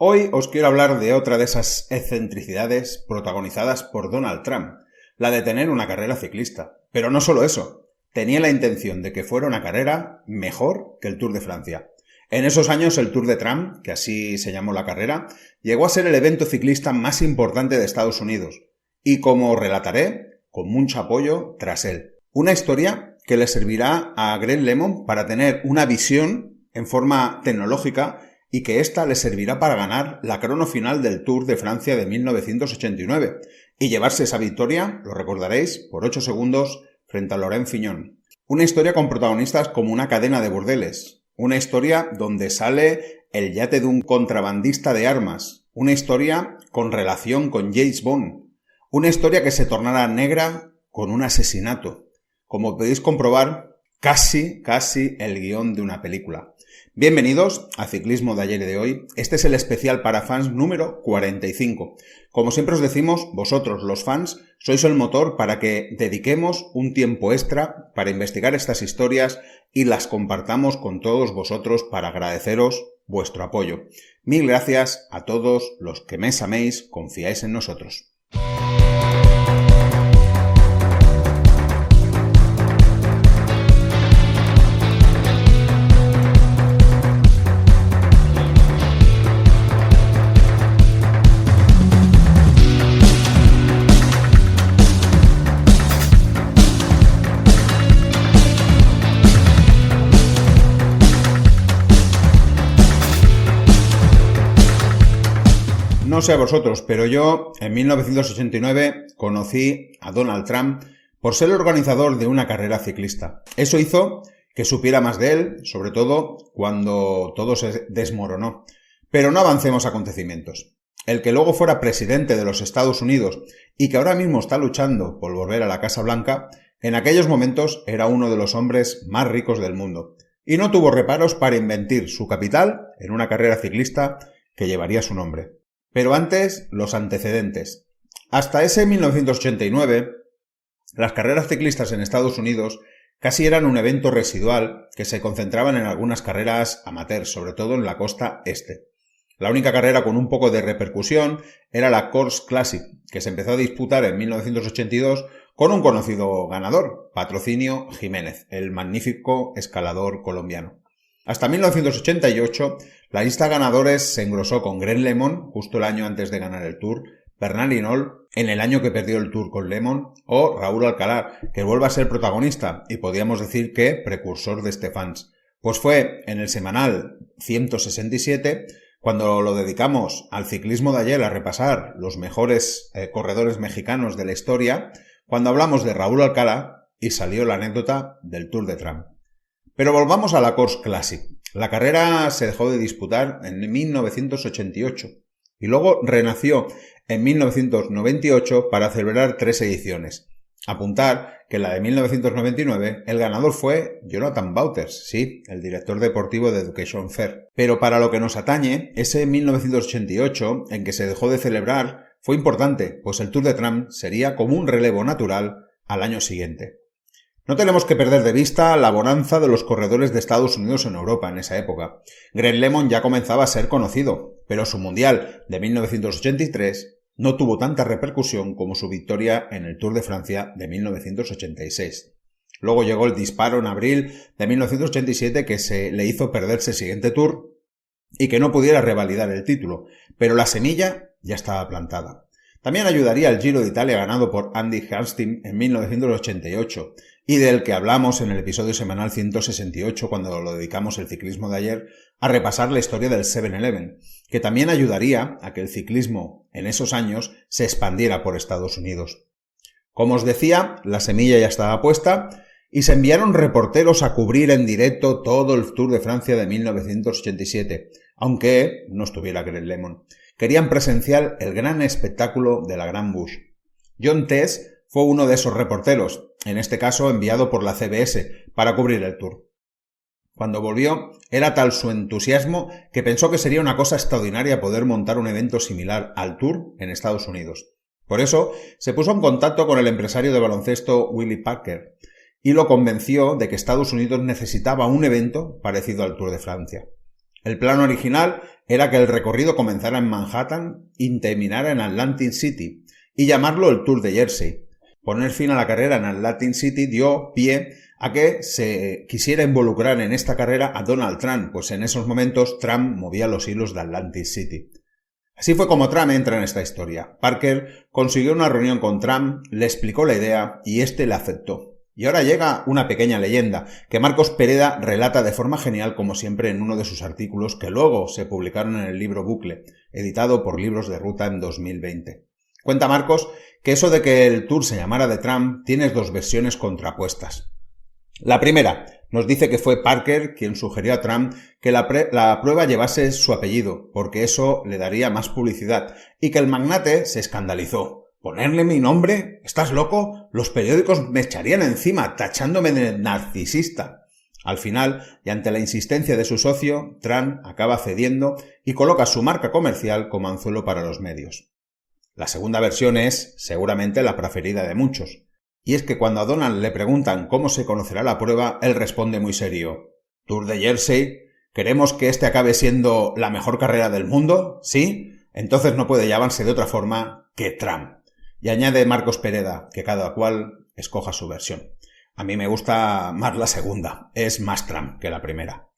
Hoy os quiero hablar de otra de esas excentricidades protagonizadas por Donald Trump, la de tener una carrera ciclista. Pero no solo eso, tenía la intención de que fuera una carrera mejor que el Tour de Francia. En esos años el Tour de Trump, que así se llamó la carrera, llegó a ser el evento ciclista más importante de Estados Unidos, y como relataré, con mucho apoyo tras él. Una historia que le servirá a Greg LeMond para tener una visión en forma tecnológica y que ésta le servirá para ganar la crono final del Tour de Francia de 1989 y llevarse esa victoria, lo recordaréis, por 8 segundos frente a Laurent Fignon. Una historia con protagonistas como una cadena de burdeles, una historia donde sale el yate de un contrabandista de armas, una historia con relación con James Bond, una historia que se tornará negra con un asesinato. Como podéis comprobar, casi el guión de una película. Bienvenidos a Ciclismo de ayer y de hoy. Este es el especial para fans número 45. Como siempre os decimos, vosotros los fans sois el motor para que dediquemos un tiempo extra para investigar estas historias y las compartamos con todos vosotros para agradeceros vuestro apoyo. Mil gracias a todos los que me améis, confiáis en nosotros. No sé a vosotros, pero yo en 1989 conocí a Donald Trump por ser el organizador de una carrera ciclista. Eso hizo que supiera más de él, sobre todo cuando todo se desmoronó. Pero no avancemos a acontecimientos. El que luego fuera presidente de los Estados Unidos y que ahora mismo está luchando por volver a la Casa Blanca, en aquellos momentos era uno de los hombres más ricos del mundo. Y no tuvo reparos para invertir su capital en una carrera ciclista que llevaría su nombre. Pero antes, los antecedentes. Hasta ese 1989, las carreras ciclistas en Estados Unidos casi eran un evento residual que se concentraban en algunas carreras amateurs, sobre todo en la costa este. La única carrera con un poco de repercusión era la Course Classic, que se empezó a disputar en 1982 con un conocido ganador, Patrocinio Jiménez, el magnífico escalador colombiano. Hasta 1988, la lista de ganadores se engrosó con Greg LeMond, justo el año antes de ganar el Tour, Bernal Hinault, en el año que perdió el Tour con LeMond, o Raúl Alcalá, que vuelve a ser protagonista y podríamos decir que precursor de Stefans. Pues fue en el semanal 167, cuando lo dedicamos al ciclismo de ayer a repasar los mejores corredores mexicanos de la historia, cuando hablamos de Raúl Alcalá y salió la anécdota del Tour de Trump. Pero volvamos a la Course Classic. La carrera se dejó de disputar en 1988 y luego renació en 1998 para celebrar 3 ediciones. Apuntar que en la de 1999 el ganador fue Jonathan Vaughters, sí, el director deportivo de Education First. Pero para lo que nos atañe, ese 1988 en que se dejó de celebrar fue importante, pues el Tour de Trump sería como un relevo natural al año siguiente. No tenemos que perder de vista la bonanza de los corredores de Estados Unidos en Europa en esa época. Greg LeMond ya comenzaba a ser conocido, pero su Mundial de 1983 no tuvo tanta repercusión como su victoria en el Tour de Francia de 1986. Luego llegó el disparo en abril de 1987 que se le hizo perderse el siguiente Tour y que no pudiera revalidar el título, pero la semilla ya estaba plantada. También ayudaría el Giro de Italia ganado por Andy Hamstin en 1988 y del que hablamos en el episodio semanal 168 cuando lo dedicamos el ciclismo de ayer a repasar la historia del 7-Eleven, que también ayudaría a que el ciclismo en esos años se expandiera por Estados Unidos. Como os decía, la semilla ya estaba puesta y se enviaron reporteros a cubrir en directo todo el Tour de Francia de 1987, aunque no estuviera Greg LeMond. Querían presenciar el gran espectáculo de la Gran Bush. John Tess fue uno de esos reporteros, en este caso enviado por la CBS, para cubrir el Tour. Cuando volvió, era tal su entusiasmo que pensó que sería una cosa extraordinaria poder montar un evento similar al Tour en Estados Unidos. Por eso, se puso en contacto con el empresario de baloncesto Willie Parker y lo convenció de que Estados Unidos necesitaba un evento parecido al Tour de Francia. El plan original era que el recorrido comenzara en Manhattan y terminara en Atlantic City, y llamarlo el Tour de Jersey. Poner fin a la carrera en Atlantic City dio pie a que se quisiera involucrar en esta carrera a Donald Trump, pues en esos momentos Trump movía los hilos de Atlantic City. Así fue como Trump entra en esta historia. Parker consiguió una reunión con Trump, le explicó la idea y este la aceptó. Y ahora llega una pequeña leyenda que Marcos Pereda relata de forma genial, como siempre, en uno de sus artículos que luego se publicaron en el libro Bucle, editado por Libros de Ruta en 2020. Cuenta Marcos que eso de que el Tour se llamara de Trump tiene dos versiones contrapuestas. La primera nos dice que fue Parker quien sugirió a Trump que la prueba llevase su apellido, porque eso le daría más publicidad, y que el magnate se escandalizó. ¿Ponerle mi nombre? ¿Estás loco? Los periódicos me echarían encima, tachándome de narcisista. Al final, y ante la insistencia de su socio, Trump acaba cediendo y coloca su marca comercial como anzuelo para los medios. La segunda versión es, seguramente, la preferida de muchos. Y es que cuando a Donald le preguntan cómo se conocerá la prueba, él responde muy serio. ¿Tour de Jersey? ¿Queremos que este acabe siendo la mejor carrera del mundo? ¿Sí? Entonces no puede llamarse de otra forma que Trump. Y añade Marcos Pereda, que cada cual escoja su versión. A mí me gusta más la segunda, es más Trump que la primera.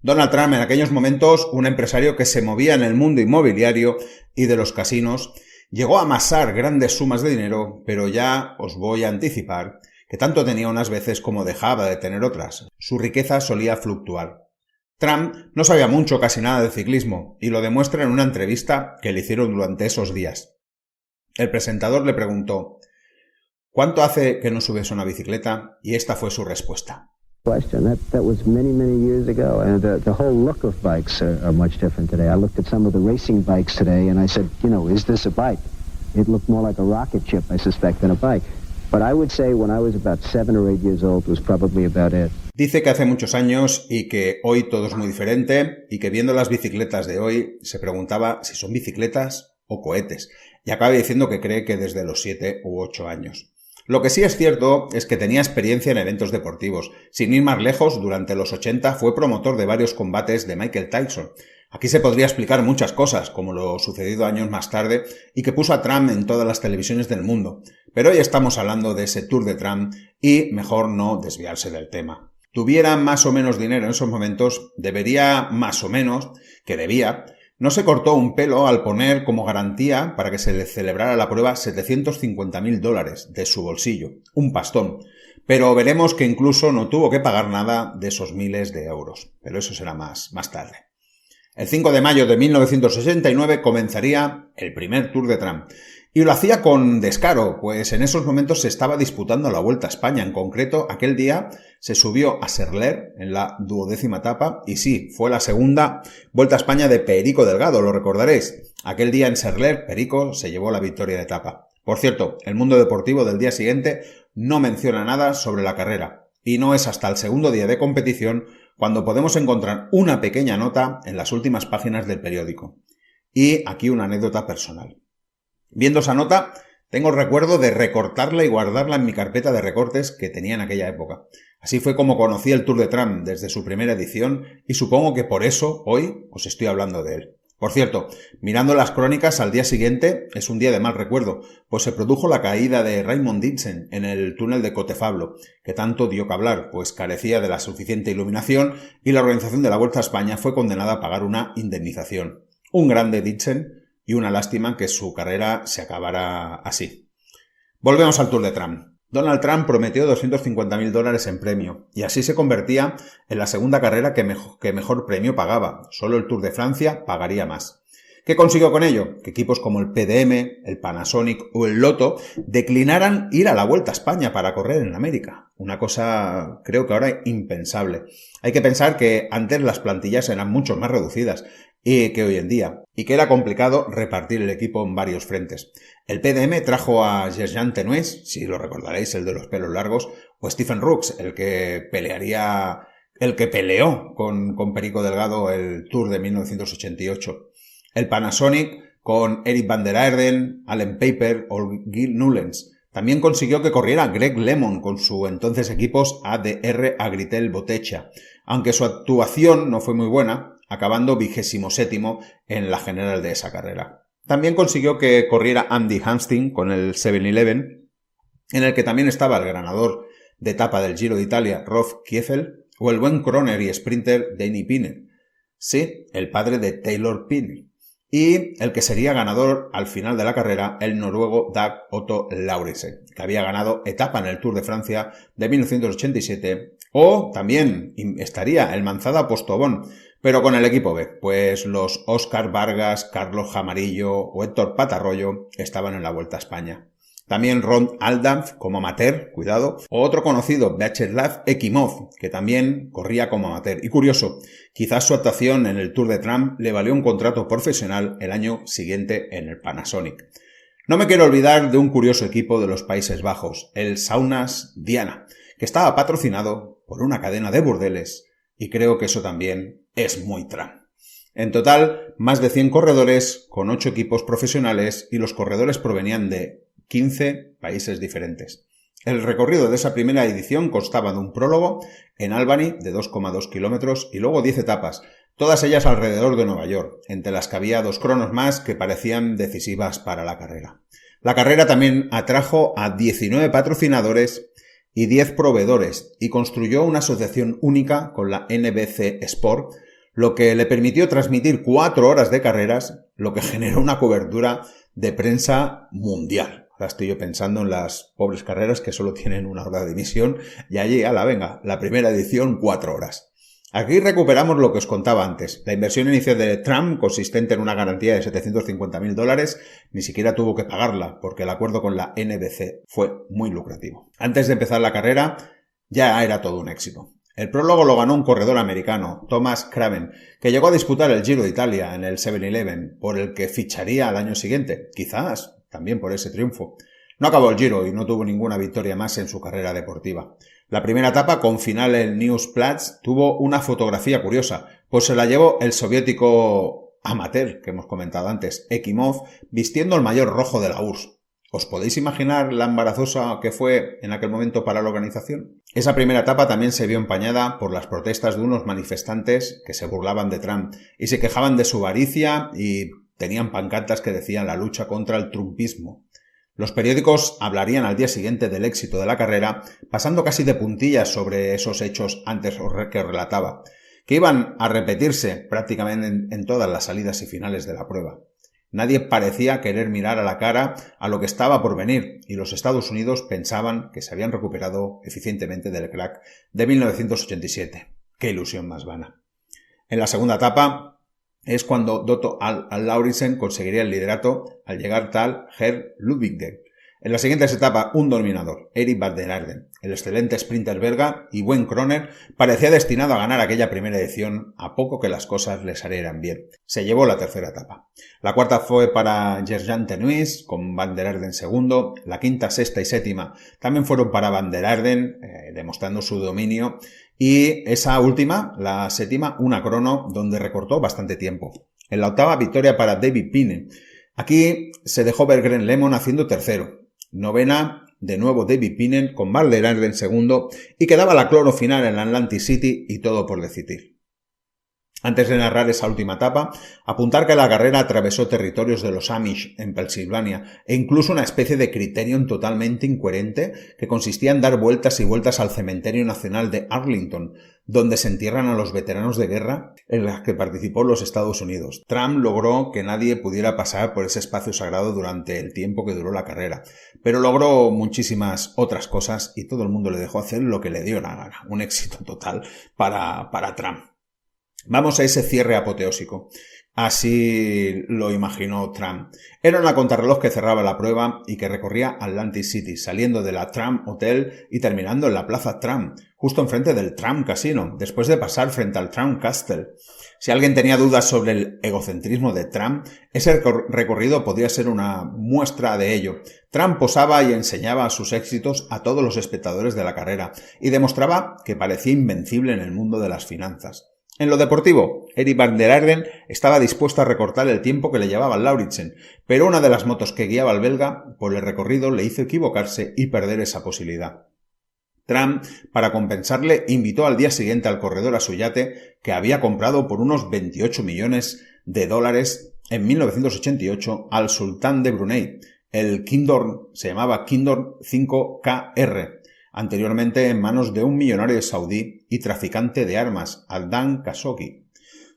Donald Trump, en aquellos momentos, un empresario que se movía en el mundo inmobiliario y de los casinos, llegó a amasar grandes sumas de dinero, pero ya os voy a anticipar que tanto tenía unas veces como dejaba de tener otras. Su riqueza solía fluctuar. Trump no sabía mucho, casi nada de ciclismo, y lo demuestra en una entrevista que le hicieron durante esos días. El presentador le preguntó, ¿cuánto hace que no subes una bicicleta? Y esta fue su respuesta. That was many years ago, and the whole look of bikes are much different today. I looked at some of the racing bikes today, and I said, is this a bike? It looked more like a rocket ship, I suspect, than a bike. But I would say when I was about 7 or 8 years old was probably about it. Dice que hace muchos años y que hoy todo es muy diferente y que viendo las bicicletas de hoy se preguntaba si son bicicletas o cohetes. Y acaba diciendo que cree que desde los 7 u 8 años. Lo que sí es cierto es que tenía experiencia en eventos deportivos. Sin ir más lejos, durante los 80 fue promotor de varios combates de Michael Tyson. Aquí se podría explicar muchas cosas, como lo sucedido años más tarde, y que puso a Trump en todas las televisiones del mundo. Pero hoy estamos hablando de ese Tour de Trump y mejor no desviarse del tema. Tuviera más o menos dinero en esos momentos, debería más o menos, que debía, no se cortó un pelo al poner como garantía para que se le celebrara la prueba $750.000 de su bolsillo, un pastón, pero veremos que incluso no tuvo que pagar nada de esos miles de euros, pero eso será más tarde. El 5 de mayo de 1969 comenzaría el primer Tour de Trump. Y lo hacía con descaro, pues en esos momentos se estaba disputando la Vuelta a España. En concreto, aquel día se subió a Serler en la 12ª etapa y sí, fue la segunda Vuelta a España de Perico Delgado, lo recordaréis. Aquel día en Serler, Perico se llevó la victoria de etapa. Por cierto, el Mundo Deportivo del día siguiente no menciona nada sobre la carrera y no es hasta el segundo día de competición cuando podemos encontrar una pequeña nota en las últimas páginas del periódico. Y aquí una anécdota personal. Viendo esa nota, tengo el recuerdo de recortarla y guardarla en mi carpeta de recortes que tenía en aquella época. Así fue como conocí el Tour de Trump desde su primera edición y supongo que por eso hoy os estoy hablando de él. Por cierto, mirando las crónicas al día siguiente es un día de mal recuerdo, pues se produjo la caída de Raymond Dixon en el túnel de Cotefablo, que tanto dio que hablar, pues carecía de la suficiente iluminación y la organización de la Vuelta a España fue condenada a pagar una indemnización. Un grande Dixon y una lástima que su carrera se acabara así. Volvemos al Tour de Trump. Donald Trump prometió $250.000 en premio y así se convertía en la segunda carrera que mejor premio pagaba. Solo el Tour de Francia pagaría más. ¿Qué consiguió con ello? Que equipos como el PDM, el Panasonic o el Lotto declinaran ir a la Vuelta a España para correr en América. Una cosa, creo que ahora impensable. Hay que pensar que antes las plantillas eran mucho más reducidas que hoy en día, y que era complicado repartir el equipo en varios frentes. El PDM trajo a Gerjan Tenues, si lo recordaréis, el de los pelos largos, o Stephen Rooks, el que peleó con Perico Delgado el Tour de 1988. El Panasonic con Eric van der Aerden, Allen Paper o Gil Nullens. También consiguió que corriera Greg LeMond con su entonces equipos ADR Agritel Botecha. Aunque su actuación no fue muy buena, acabando 27º en la general de esa carrera. También consiguió que corriera Andy Hamstin con el 7-Eleven, en el que también estaba el ganador de etapa del Giro de Italia, Rolf Kiefel, o el buen croner y sprinter Danny Pinner. Sí, el padre de Taylor Pinner. Y el que sería ganador al final de la carrera, el noruego Dag Otto Lauritzen, que había ganado etapa en el Tour de Francia de 1987, o también estaría el Manzada Postobón, pero con el equipo B, pues los Óscar Vargas, Carlos Jamarillo o Héctor Patarroyo estaban en la Vuelta a España. También Ron Aldanf como amateur, cuidado, o otro conocido, Vyacheslav Ekimov, que también corría como amateur. Y curioso, quizás su actuación en el Tour de Trump le valió un contrato profesional el año siguiente en el Panasonic. No me quiero olvidar de un curioso equipo de los Países Bajos, el Saunas Diana, que estaba patrocinado por una cadena de burdeles, y creo que eso también es muy Trump. En total, más de 100 corredores con 8 equipos profesionales y los corredores provenían de 15 países diferentes. El recorrido de esa primera edición constaba de un prólogo en Albany de 2,2 kilómetros y luego 10 etapas, todas ellas alrededor de Nueva York, entre las que había 2 cronos más que parecían decisivas para la carrera. La carrera también atrajo a 19 patrocinadores y 10 proveedores y construyó una asociación única con la NBC Sport, lo que le permitió transmitir 4 horas de carreras, lo que generó una cobertura de prensa mundial. Ahora estoy yo pensando en las pobres carreras que solo tienen 1 hora de emisión y allí, venga, la primera edición 4 horas. Aquí recuperamos lo que os contaba antes. La inversión inicial de Trump, consistente en una garantía de $750.000, ni siquiera tuvo que pagarla porque el acuerdo con la NBC fue muy lucrativo. Antes de empezar la carrera ya era todo un éxito. El prólogo lo ganó un corredor americano, Thomas Craven, que llegó a disputar el Giro de Italia en el 7-Eleven, por el que ficharía al año siguiente, quizás también por ese triunfo. No acabó el Giro y no tuvo ninguna victoria más en su carrera deportiva. La primera etapa, con final en Newsplatz, tuvo una fotografía curiosa, pues se la llevó el soviético amateur que hemos comentado antes, Ekimov, vistiendo el maillot rojo de la URSS. ¿Os podéis imaginar la embarazosa que fue en aquel momento para la organización? Esa primera etapa también se vio empañada por las protestas de unos manifestantes que se burlaban de Trump y se quejaban de su avaricia y tenían pancartas que decían la lucha contra el trumpismo. Los periódicos hablarían al día siguiente del éxito de la carrera, pasando casi de puntillas sobre esos hechos antes que relataba, que iban a repetirse prácticamente en todas las salidas y finales de la prueba. Nadie parecía querer mirar a la cara a lo que estaba por venir y los Estados Unidos pensaban que se habían recuperado eficientemente del crack de 1987. ¡Qué ilusión más vana! En la segunda etapa es cuando Otto Lauritzen conseguiría el liderato al llegar tal Gerd Ludwigsen. En las siguientes etapas, un dominador, Erik van der Arden, el excelente sprinter belga y buen croner, parecía destinado a ganar aquella primera edición a poco que las cosas le salieran bien. Se llevó la tercera etapa. La cuarta fue para Gerjan Tenuis, con van der Arden segundo. La quinta, sexta y séptima también fueron para van der Arden, demostrando su dominio. Y esa última, la séptima, una crono, donde recortó bastante tiempo. En la octava, victoria para David Pinner. Aquí se dejó ver Gren Lemon haciendo tercero. Novena, de nuevo David Pinner con van der Arden segundo y quedaba la crono final en Atlantic City y todo por decidir. Antes de narrar esa última etapa, apuntar que la carrera atravesó territorios de los Amish en Pensilvania e incluso una especie de criterium totalmente incoherente que consistía en dar vueltas y vueltas al cementerio nacional de Arlington, donde se entierran a los veteranos de guerra en las que participó los Estados Unidos. Trump logró que nadie pudiera pasar por ese espacio sagrado durante el tiempo que duró la carrera, pero logró muchísimas otras cosas y todo el mundo le dejó hacer lo que le dio la gana. Un éxito total para Trump. Vamos a ese cierre apoteósico. Así lo imaginó Trump. Era una contrarreloj que cerraba la prueba y que recorría Atlantic City, saliendo de la Trump Hotel y terminando en la Plaza Trump, justo enfrente del Trump Casino, después de pasar frente al Trump Castle. Si alguien tenía dudas sobre el egocentrismo de Trump, ese recorrido podría ser una muestra de ello. Trump posaba y enseñaba sus éxitos a todos los espectadores de la carrera y demostraba que parecía invencible en el mundo de las finanzas. En lo deportivo, Erik van der Arden estaba dispuesto a recortar el tiempo que le llevaba Lauritzen, pero una de las motos que guiaba al belga por el recorrido le hizo equivocarse y perder esa posibilidad. Trump, para compensarle, invitó al día siguiente al corredor a su yate, que había comprado por unos 28 millones de dólares en 1988 al sultán de Brunei. El se llamaba Kindorn 5KR, anteriormente en manos de un millonario saudí y traficante de armas, Adnan Khashoggi.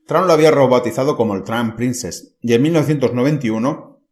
Trump lo había rebautizado como el Trump Princess y en 1991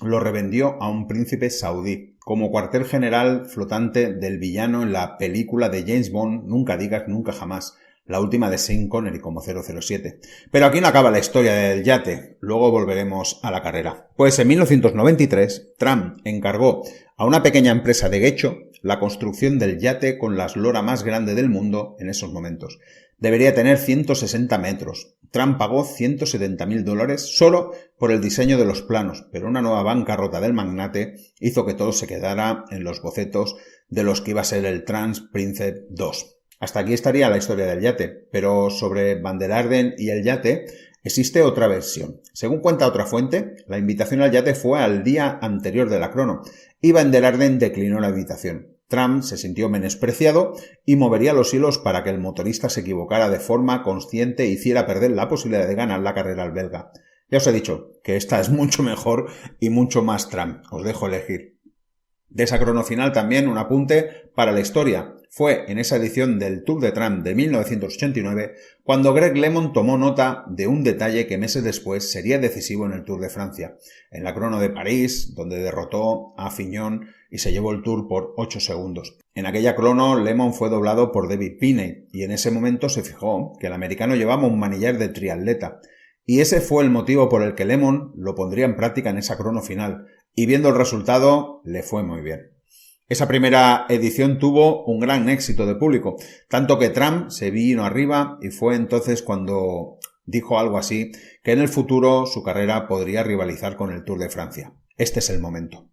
lo revendió a un príncipe saudí, como cuartel general flotante del villano en la película de James Bond Nunca digas nunca jamás, la última de Sean Connery como 007. Pero aquí no acaba la historia del yate, luego volveremos a la carrera. Pues en 1993, Trump encargó a una pequeña empresa de Guecho la construcción del yate con la eslora más grande del mundo en esos momentos. Debería tener 160 metros. Trump pagó $170.000 solo por el diseño de los planos, pero una nueva bancarrota del magnate hizo que todo se quedara en los bocetos de los que iba a ser el Trump Princess 2. Hasta aquí estaría la historia del yate, pero sobre Van der Arden y el yate existe otra versión. Según cuenta otra fuente, la invitación al yate fue al día anterior de la crono y Van der Arden declinó la invitación. Trump se sintió menospreciado y movería los hilos para que el motorista se equivocara de forma consciente e hiciera perder la posibilidad de ganar la carrera al belga. Ya os he dicho que esta es mucho mejor y mucho más Trump. Os dejo elegir. De esa crono final también un apunte para la historia. Fue en esa edición del Tour de Trump de 1989 cuando Greg LeMond tomó nota de un detalle que meses después sería decisivo en el Tour de Francia. En la crono de París, donde derrotó a Fignon y se llevó el Tour por 8 segundos. En aquella crono, LeMond fue doblado por David Pinney y en ese momento se fijó que el americano llevaba un manillar de triatleta. Y ese fue el motivo por el que LeMond lo pondría en práctica en esa crono final. Y viendo el resultado, le fue muy bien. Esa primera edición tuvo un gran éxito de público, tanto que Trump se vino arriba y fue entonces cuando dijo algo así, que en el futuro su carrera podría rivalizar con el Tour de Francia. Este es el momento.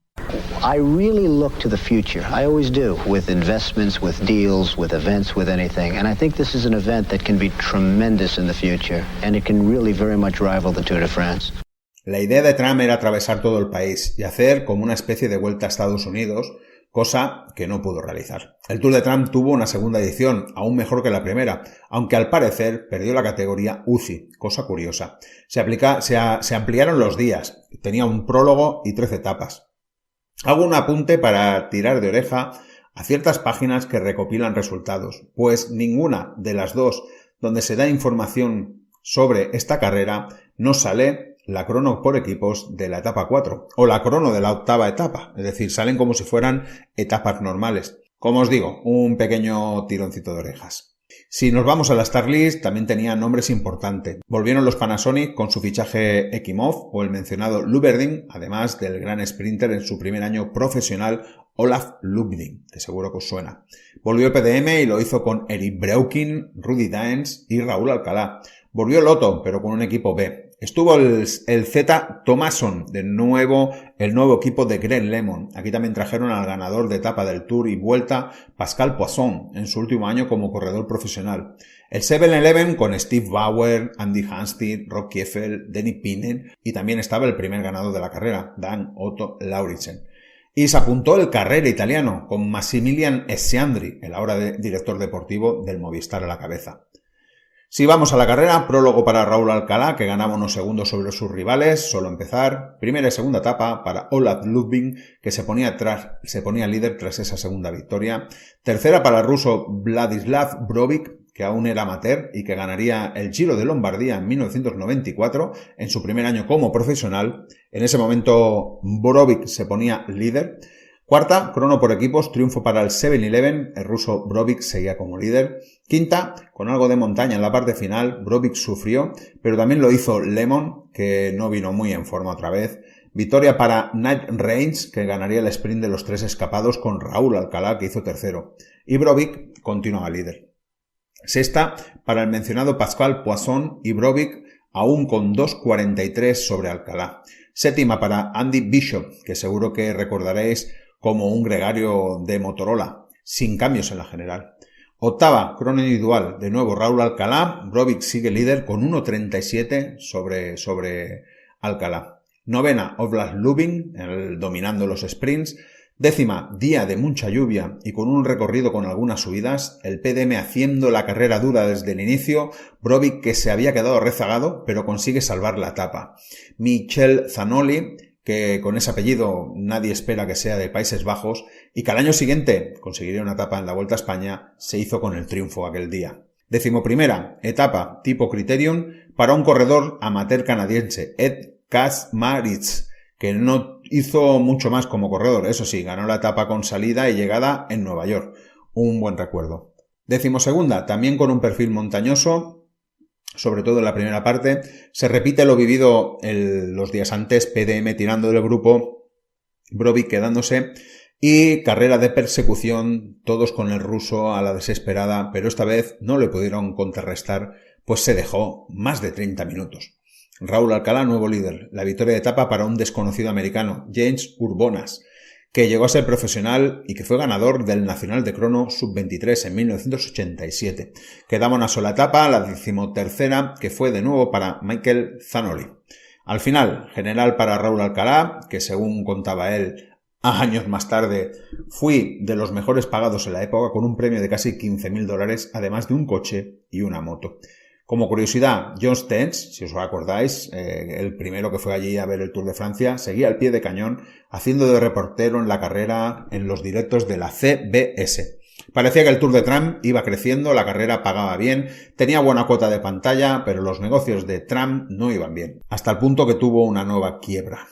I really look to the future. I always do, with investments, with deals, with events, with anything. And I think this is an event that can be tremendous in the future, and it can really very much rival the Tour de France. La idea de Trump era atravesar todo el país y hacer como una especie de vuelta a Estados Unidos, cosa que no pudo realizar. El Tour de Trump tuvo una segunda edición, aún mejor que la primera, aunque al parecer perdió la categoría UCI, cosa curiosa. Se ampliaron los días, tenía un prólogo y 13 etapas. Hago un apunte para tirar de oreja a ciertas páginas que recopilan resultados, pues ninguna de las dos donde se da información sobre esta carrera no sale la crono por equipos de la etapa 4 o la crono de la octava etapa, es decir, salen como si fueran etapas normales. Como os digo, un pequeño tironcito de orejas. Si nos vamos a la Star List, también tenía nombres importantes. Volvieron los Panasonic con su fichaje Ekimov o el mencionado Luberding, además del gran sprinter en su primer año profesional Olaf Lubding, que seguro que os suena. Volvió PDM y lo hizo con Eric Breukin, Rudy Daens y Raúl Alcalá. Volvió Lotto, pero con un equipo B. Estuvo el Z Thomason, el nuevo equipo de Greg LeMond. Aquí también trajeron al ganador de etapa del Tour y Vuelta, Pascal Poisson, en su último año como corredor profesional. El 7-Eleven con Steve Bauer, Andy Hansted, Rob Kiefel, Denny Pinnen y también estaba el primer ganador de la carrera, Dan Otto Lauritsen. Y se apuntó el Carrera italiano con Massimilian Sciandri, el ahora director deportivo del Movistar a la cabeza. Si vamos a la carrera, prólogo para Raúl Alcalá, que ganaba unos segundos sobre sus rivales, solo empezar. Primera y segunda etapa para Olaf Lubding, que se ponía líder tras esa segunda victoria. Tercera para el ruso Vladislav Brovik, que aún era amateur y que ganaría el Giro de Lombardía en 1994, en su primer año como profesional. En ese momento Brovik se ponía líder. Cuarta, crono por equipos, triunfo para el 7-Eleven, el ruso Brovik seguía como líder. Quinta, con algo de montaña en la parte final, Brovik sufrió, pero también lo hizo LeMond, que no vino muy en forma otra vez. Victoria para Night Reigns, que ganaría el sprint de los 3 escapados con Raúl Alcalá, que hizo tercero. Y Brovik continuaba líder. Sexta, para el mencionado Pascal Poisson y Brovik, aún con 2.43 sobre Alcalá. Séptima para Andy Bishop, que seguro que recordaréis como un gregario de Motorola, sin cambios en la general. Octava, crono individual, de nuevo Raúl Alcalá, Brovik sigue líder con 1.37 sobre Alcalá. Novena, Olaf Lubding, dominando los sprints. 10ª, día de mucha lluvia y con un recorrido con algunas subidas, el PDM haciendo la carrera dura desde el inicio, Brovik que se había quedado rezagado pero consigue salvar la etapa. Michel Zanoli, que con ese apellido nadie espera que sea de Países Bajos y que al año siguiente conseguiría una etapa en la Vuelta a España, se hizo con el triunfo aquel día. 11ª etapa tipo Criterium para un corredor amateur canadiense, Ed Kaczmarzyk, que no hizo mucho más como corredor, eso sí, ganó la etapa con salida y llegada en Nueva York. Un buen recuerdo. 12ª, también con un perfil montañoso, sobre todo en la primera parte. Se repite lo vivido los días antes, PDM tirando del grupo, Brovik quedándose y carrera de persecución, todos con el ruso a la desesperada, pero esta vez no le pudieron contrarrestar, pues se dejó más de 30 minutos. Raúl Alcalá, nuevo líder. La victoria de etapa para un desconocido americano, James Urbonas, que llegó a ser profesional y que fue ganador del Nacional de Crono Sub-23 en 1987. Quedaba una sola etapa, la 13ª, que fue de nuevo para Michel Zanoli. Al final, general para Raúl Alcalá, que según contaba él, años más tarde, fui de los mejores pagados en la época con un premio de casi $15.000, además de un coche y una moto. Como curiosidad, John Stenz, si os acordáis, el primero que fue allí a ver el Tour de Francia, seguía al pie de cañón haciendo de reportero en la carrera en los directos de la CBS. Parecía que el Tour de Trump iba creciendo, la carrera pagaba bien, tenía buena cuota de pantalla, pero los negocios de Trump no iban bien, hasta el punto que tuvo una nueva quiebra.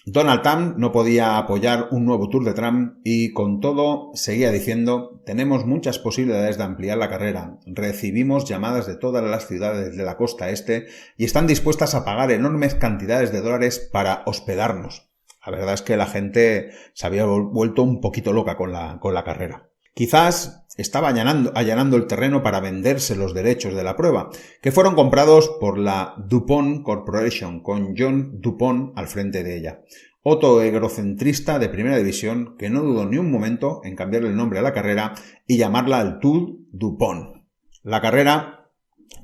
Donald Trump no podía apoyar un nuevo Tour de Trump y con todo seguía diciendo: tenemos muchas posibilidades de ampliar la carrera, recibimos llamadas de todas las ciudades de la costa este y están dispuestas a pagar enormes cantidades de dólares para hospedarnos. La verdad es que la gente se había vuelto un poquito loca con la carrera. Quizás estaba allanando el terreno para venderse los derechos de la prueba, que fueron comprados por la DuPont Corporation, con John DuPont al frente de ella. Otro egocentrista de primera división que no dudó ni un momento en cambiarle el nombre a la carrera y llamarla el Tour DuPont. La carrera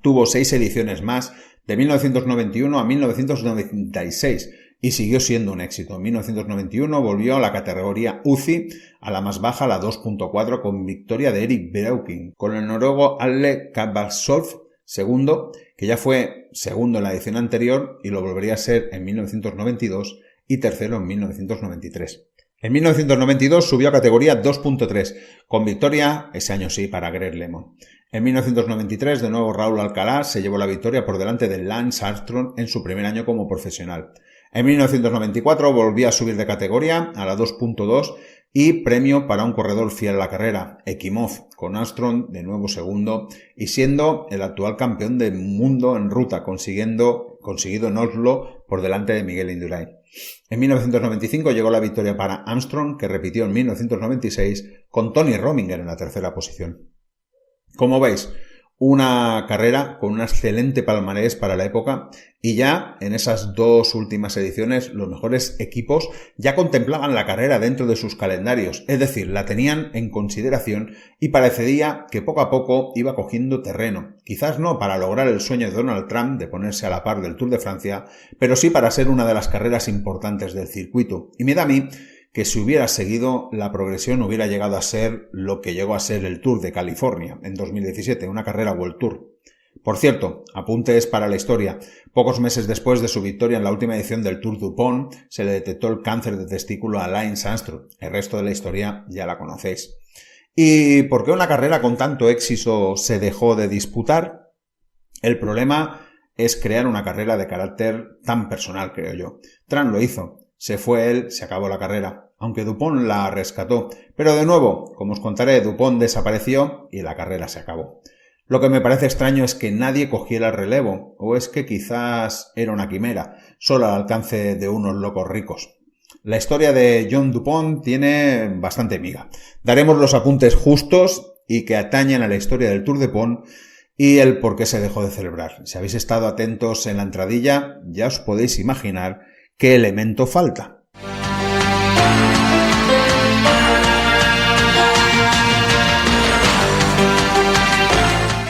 tuvo 6 ediciones más, de 1991 a 1996, y siguió siendo un éxito. En 1991 volvió a la categoría UCI, a la más baja, la 2.4, con victoria de Erik Breuking, con el noruego Atle Kvarsholm segundo, que ya fue segundo en la edición anterior y lo volvería a ser en 1992 y tercero en 1993. En 1992 subió a categoría 2.3, con victoria, ese año sí, para Greg LeMond. En 1993, de nuevo Raúl Alcalá se llevó la victoria por delante de Lance Armstrong en su primer año como profesional. En 1994 volvió a subir de categoría a la 2.2 y premio para un corredor fiel a la carrera, Ekimov, con Armstrong de nuevo segundo y siendo el actual campeón del mundo en ruta, conseguido en Oslo por delante de Miguel Indurain. En 1995 llegó la victoria para Armstrong, que repitió en 1996 con Tony Rominger en la tercera posición. Como veis, una carrera con un excelente palmarés para la época y ya en esas 2 últimas ediciones los mejores equipos ya contemplaban la carrera dentro de sus calendarios, es decir, la tenían en consideración y parecería que poco a poco iba cogiendo terreno. Quizás no para lograr el sueño de Donald Trump de ponerse a la par del Tour de Francia, pero sí para ser una de las carreras importantes del circuito. Y me da a mí que si hubiera seguido, la progresión hubiera llegado a ser lo que llegó a ser el Tour de California en 2017, una carrera World Tour. Por cierto, apuntes para la historia. Pocos meses después de su victoria en la última edición del Tour DuPont, se le detectó el cáncer de testículo a Lance Armstrong. El resto de la historia ya la conocéis. ¿Y por qué una carrera con tanto éxito se dejó de disputar? El problema es crear una carrera de carácter tan personal, creo yo. Trump lo hizo. Se fue él, se acabó la carrera, aunque DuPont la rescató. Pero de nuevo, como os contaré, DuPont desapareció y la carrera se acabó. Lo que me parece extraño es que nadie cogiera el relevo, o es que quizás era una quimera, solo al alcance de unos locos ricos. La historia de John DuPont tiene bastante miga. Daremos los apuntes justos y que atañen a la historia del Tour DuPont y el por qué se dejó de celebrar. Si habéis estado atentos en la entradilla, ya os podéis imaginar ¿qué elemento falta?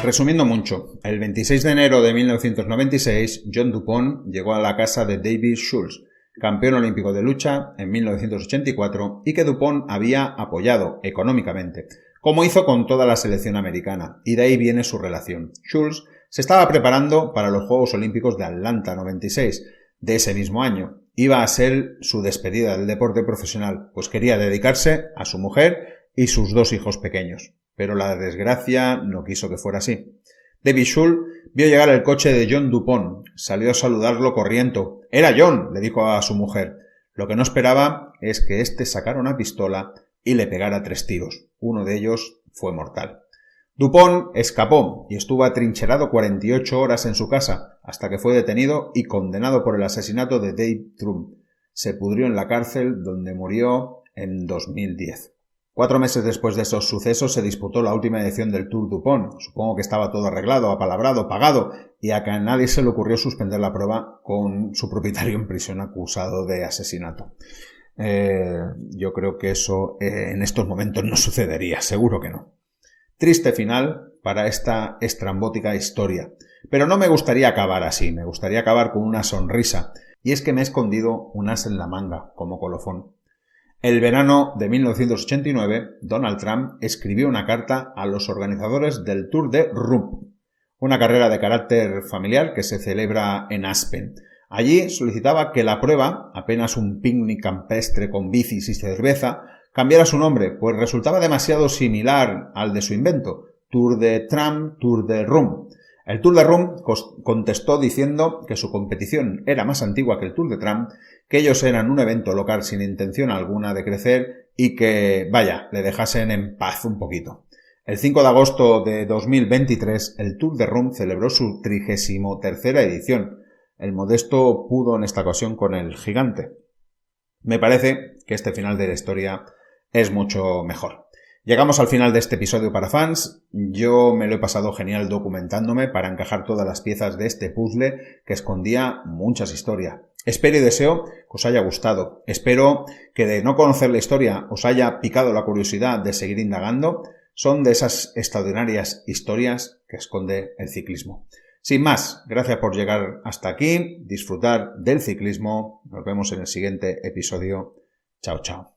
Resumiendo mucho, el 26 de enero de 1996, John DuPont llegó a la casa de David Schultz, campeón olímpico de lucha en 1984 y que Dupont había apoyado económicamente, como hizo con toda la selección americana, y de ahí viene su relación. Schultz se estaba preparando para los Juegos Olímpicos de Atlanta 96 de ese mismo año. Iba a ser su despedida del deporte profesional, pues quería dedicarse a su mujer y sus 2 hijos pequeños. Pero la desgracia no quiso que fuera así. David Schultz vio llegar el coche de John Dupont, salió a saludarlo corriendo. «¡Era John!», le dijo a su mujer. Lo que no esperaba es que éste sacara una pistola y le pegara 3 tiros. Uno de ellos fue mortal. Dupont escapó y estuvo atrincherado 48 horas en su casa, hasta que fue detenido y condenado por el asesinato de Dave Trump. Se pudrió en la cárcel, donde murió en 2010. 4 meses después de esos sucesos se disputó la última edición del Tour Dupont. Supongo que estaba todo arreglado, apalabrado, pagado, y a que a nadie se le ocurrió suspender la prueba con su propietario en prisión acusado de asesinato. Yo creo que eso en estos momentos no sucedería, seguro que no. Triste final para esta estrambótica historia. Pero no me gustaría acabar así, me gustaría acabar con una sonrisa. Y es que me he escondido un as en la manga, como colofón. El verano de 1989, Donald Trump escribió una carta a los organizadores del Tour de Rump, una carrera de carácter familiar que se celebra en Aspen. Allí solicitaba que la prueba, apenas un picnic campestre con bicis y cerveza, cambiara su nombre, pues resultaba demasiado similar al de su invento, Tour de Trump, Tour de Rump. El Tour de Rump contestó diciendo que su competición era más antigua que el Tour de Trump, que ellos eran un evento local sin intención alguna de crecer y que, vaya, le dejasen en paz un poquito. El 5 de agosto de 2023, el Tour de Rump celebró su 33ª edición. El modesto pudo en esta ocasión con el gigante. Me parece que este final de la historia es mucho mejor. Llegamos al final de este episodio para fans. Yo me lo he pasado genial documentándome para encajar todas las piezas de este puzzle que escondía muchas historias. Espero y deseo que os haya gustado. Espero que de no conocer la historia os haya picado la curiosidad de seguir indagando. Son de esas extraordinarias historias que esconde el ciclismo. Sin más, gracias por llegar hasta aquí, disfrutar del ciclismo. Nos vemos en el siguiente episodio. Chao, chao.